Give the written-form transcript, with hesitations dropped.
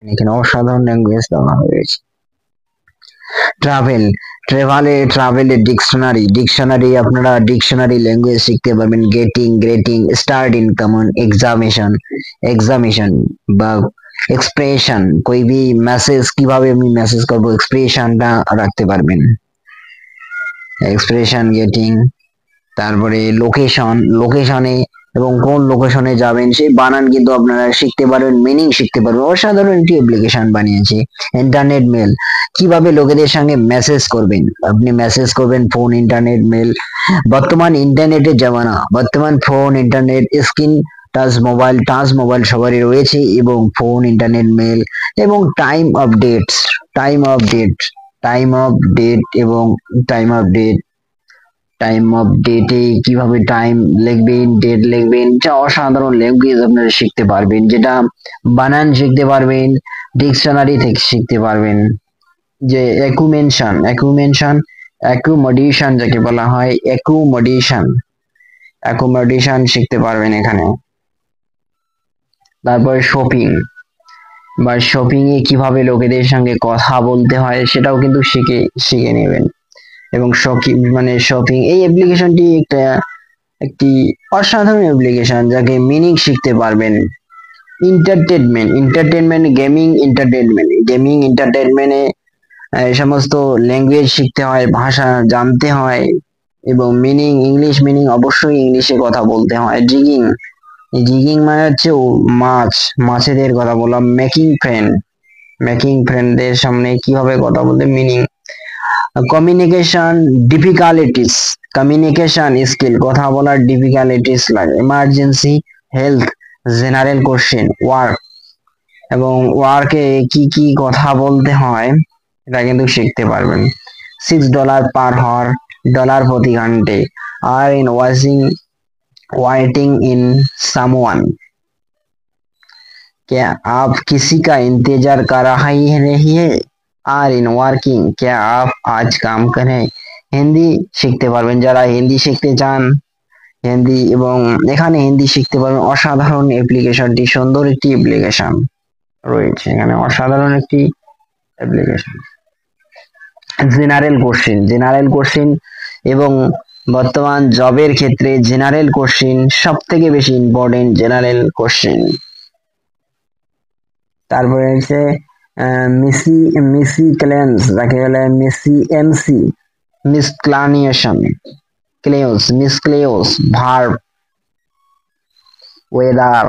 এখানে অসাধারণ ল্যাঙ্গুয়েজ দেওয়া হয়েছে। ট্রাভেল, ট্রাভেলের ডিকশনারি আপনারা ডিকশনারি ল্যাঙ্গুয়েজ শিখতে পারবেন। Getting, greeting, start income, examination বা এক্সপ্রেশন, कोई भी মেসেজ কিভাবে আমি মেসেজ করব এক্সপ্রেশনটা রাখতে পারবেন। এক্সপ্রেশন, গেটিং, তারপরে লোকেশনে এবং কোন লোকেশনে যাবেন সেই বানান কিন্তু আপনারা শিখতে পারবেন, মিনিং শিখতে পারবেন। অসাধারণ একটি অ্যাপ্লিকেশন বানিয়েছি। ইন্টারনেট মেল, কিভাবে লোকেদের সঙ্গে মেসেজ করবেন, আপনি মেসেজ করবেন ফোন, ইন্টারনেট, মেল। বর্তমান ইন্টারনেটের জামানা, বর্তমান phone, internet, screen touch mobile সবারই রয়েছে, এবং ফোন, ইন্টারনেট, মেল এবং টাইম আপডেট টাইম আপডেট এবং টাইম আপডেট টাইম অফ ডেটে কিভাবে টাইম লিখবেন, ডেট লিখবেন, যা অসাধারণ ল্যাঙ্গুয়েজ আপনারা শিখতে পারবেন, যেটা বানান শিখতে পারবেন, ডিকশনারি থেকে শিখতে পারবেন। যে অ্যাকুমোডেশন যাকে বলা হয়, অ্যাকুমোডেশন শিখতে পারবেন এখানে। তারপরে শপিং এ কিভাবে লোকেদের সঙ্গে কথা বলতে হয় সেটাও কিন্তু শিখে নেবেন। এবং শপিং এই অ্যাপ্লিকেশনটি একটি অসাধারণ অ্যাপ্লিকেশন, যাকে মিনিং শিখতে পারবেন। গেমিং এন্টারটেনমেন্টে এই সমস্ত ল্যাঙ্গুয়েজ শিখতে হয়, ভাষা জানতে হয়, এবং ইংলিশ মিনিং অবশ্যই ইংলিশে কথা বলতে হয়। জিগিং মানে হচ্ছে মাছেদের কথা বললাম। মেকিং ফ্রেন্ডদের সামনে কিভাবে কথা বলতে, মিনিং। কমিউনিকেশন স্কিল, কথা বলার ডিফিকাল্টিস লাগে। ইমার্জেন্সি, হেলথ, জেনারেল কোশ্চেন, ওয়ার্কে কি কি কথা বলতে হয় এটা কিন্তু শিখতে পারবেন। $6 পার হর, ডলার প্রতি ঘন্টে। আর ইন ওয়াইটিং ইন समवन, क्या आप किसी का इंतजार कर रही है? আর ইন ওয়ার্কিং, क्या आप आज काम करें? হিন্দি শিখতে পারবেন যারা হিন্দি শিখতে চান, হিন্দি, এবং এখানে হিন্দি শিখতে পারবেন। অসাধারণ অ্যাপ্লিকেশনটি, সুন্দর একটি অ্যাপ্লিকেশন রয়েছে এখানে, অসাধারণ একটি অ্যাপ্লিকেশন। জেনারেল কোশ্চেন এবং বর্তমান জবের ক্ষেত্রে জেনারেল কোশ্চেন সব থেকে বেশি ইম্পর্টেন্ট, জেনারেল কোশ্চেন। তারপরে হচ্ছে মিসিক্লেন্স, যাকে বলে মিসক্লেওস, ভার্ব, ওয়েদার।